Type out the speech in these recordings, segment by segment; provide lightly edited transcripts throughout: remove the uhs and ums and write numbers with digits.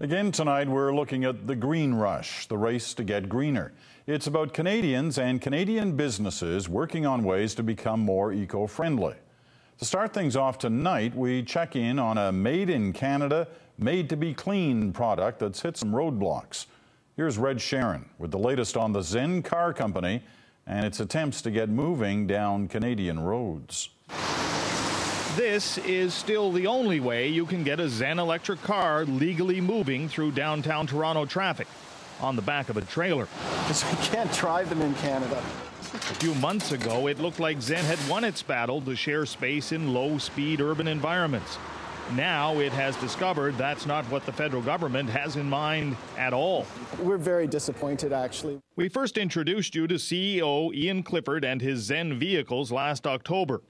Again tonight, we're looking at the green rush, the race to get greener. It's about Canadians and Canadian businesses working on ways to become more eco-friendly. To start things off tonight, we check in on a made in Canada, made to be clean product that's hit some roadblocks. Here's Red Sharon with the latest on the Zenn Car Company and its attempts to get moving down Canadian roads. This is still the only way you can get a Zenn Electric car legally moving through downtown Toronto traffic, on the back of a trailer. Because we can't drive them in Canada. A few months ago, it looked like Zenn had won its battle to share space in low-speed urban environments. Now it has discovered that's not what the federal government has in mind at all. We're very disappointed, actually. We first introduced you to CEO Ian Clifford and his Zenn vehicles last October.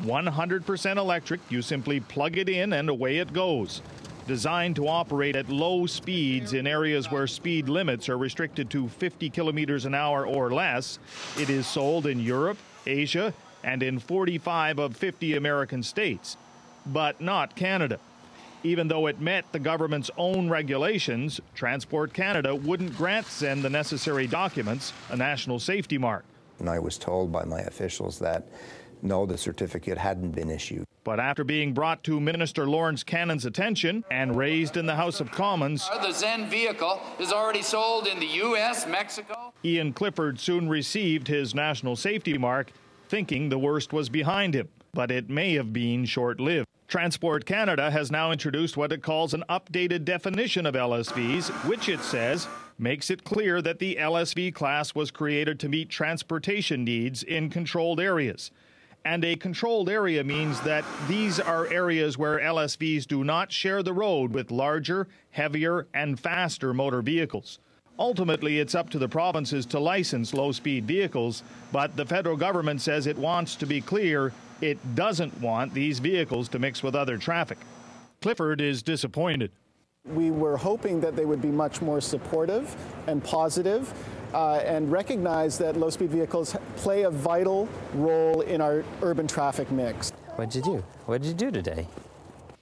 100% electric, you simply plug it in and away it goes. Designed to operate at low speeds in areas where speed limits are restricted to 50 kilometers an hour or less, it is sold in Europe, Asia, and in 45 of 50 American states, but not Canada. Even though it met the government's own regulations, Transport Canada wouldn't grant Zenn the necessary documents, a national safety mark. And I was told by my officials that no, the certificate hadn't been issued. But after being brought to Minister Lawrence Cannon's attention and raised in the House of Commons, the Zenn vehicle is already sold in the U.S., Mexico. Ian Clifford soon received his national safety mark, thinking the worst was behind him. But it may have been short-lived. Transport Canada has now introduced what it calls an updated definition of LSVs, which it says makes it clear that the LSV class was created to meet transportation needs in controlled areas. And a controlled area means that these are areas where LSVs do not share the road with larger, heavier, and faster motor vehicles. Ultimately, it's up to the provinces to license low-speed vehicles, but the federal government says it wants to be clear it doesn't want these vehicles to mix with other traffic. Clifford is disappointed. We were hoping that they would be much more supportive and positive and recognize that low-speed vehicles play a vital role in our urban traffic mix. What'd you do? What'd you do today?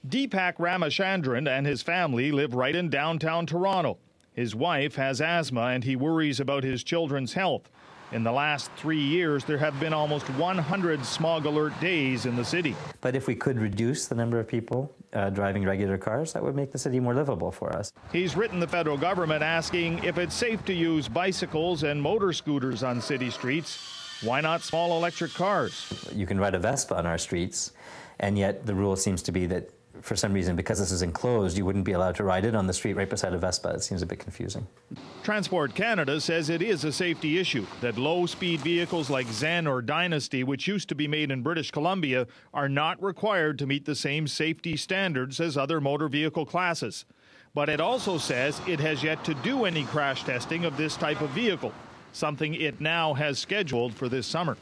Deepak Ramachandran and his family live right in downtown Toronto. His wife has asthma and he worries about his children's health. In the last 3 years, there have been almost 100 smog alert days in the city. But if we could reduce the number of people driving regular cars, that would make the city more livable for us. He's written the federal government asking if it's safe to use bicycles and motor scooters on city streets. Why not small electric cars? You can ride a Vespa on our streets, and yet the rule seems to be that for some reason, because this is enclosed, you wouldn't be allowed to ride it on the street right beside a Vespa. It seems a bit confusing. Transport Canada says it is a safety issue, that low-speed vehicles like Zenn or Dynasty, which used to be made in British Columbia, are not required to meet the same safety standards as other motor vehicle classes. But it also says it has yet to do any crash testing of this type of vehicle, something it now has scheduled for this summer.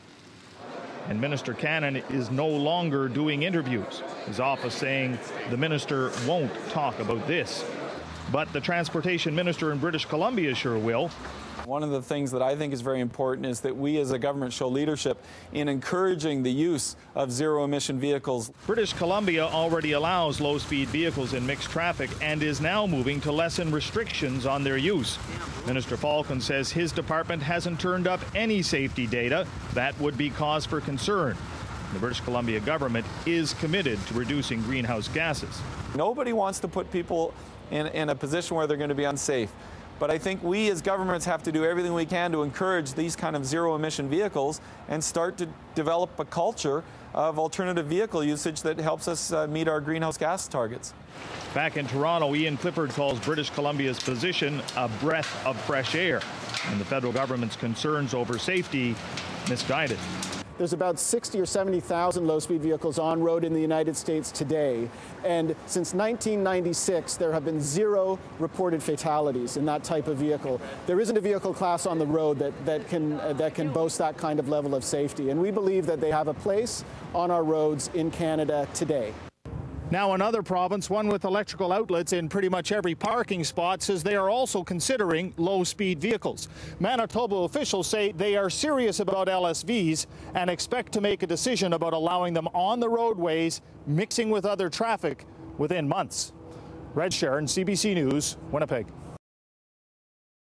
And Minister Cannon is no longer doing interviews. His office saying the minister won't talk about this. But the transportation minister in British Columbia sure will. One of the things that I think is very important is that we as a government show leadership in encouraging the use of zero-emission vehicles. British Columbia already allows low-speed vehicles in mixed traffic and is now moving to lessen restrictions on their use. Minister Falcon says his department hasn't turned up any safety data that would be cause for concern. The British Columbia government is committed to reducing greenhouse gases. Nobody wants to put people in a position where they're going to be unsafe. But I think we as governments have to do everything we can to encourage these kind of zero-emission vehicles and start to develop a culture of alternative vehicle usage that helps us meet our greenhouse gas targets. Back in Toronto, Ian Clifford calls British Columbia's position a breath of fresh air, and the federal government's concerns over safety misguided. There's about 60 or 70,000 low-speed vehicles on road in the United States today, and since 1996 there have been 0 reported fatalities in that type of vehicle. There isn't a vehicle class on the road that can boast that kind of level of safety, and we believe that they have a place on our roads in Canada today. Now another province, one with electrical outlets in pretty much every parking spot, says they are also considering low-speed vehicles. Manitoba officials say they are serious about LSVs and expect to make a decision about allowing them on the roadways, mixing with other traffic within months. Red Sharon, CBC News, Winnipeg.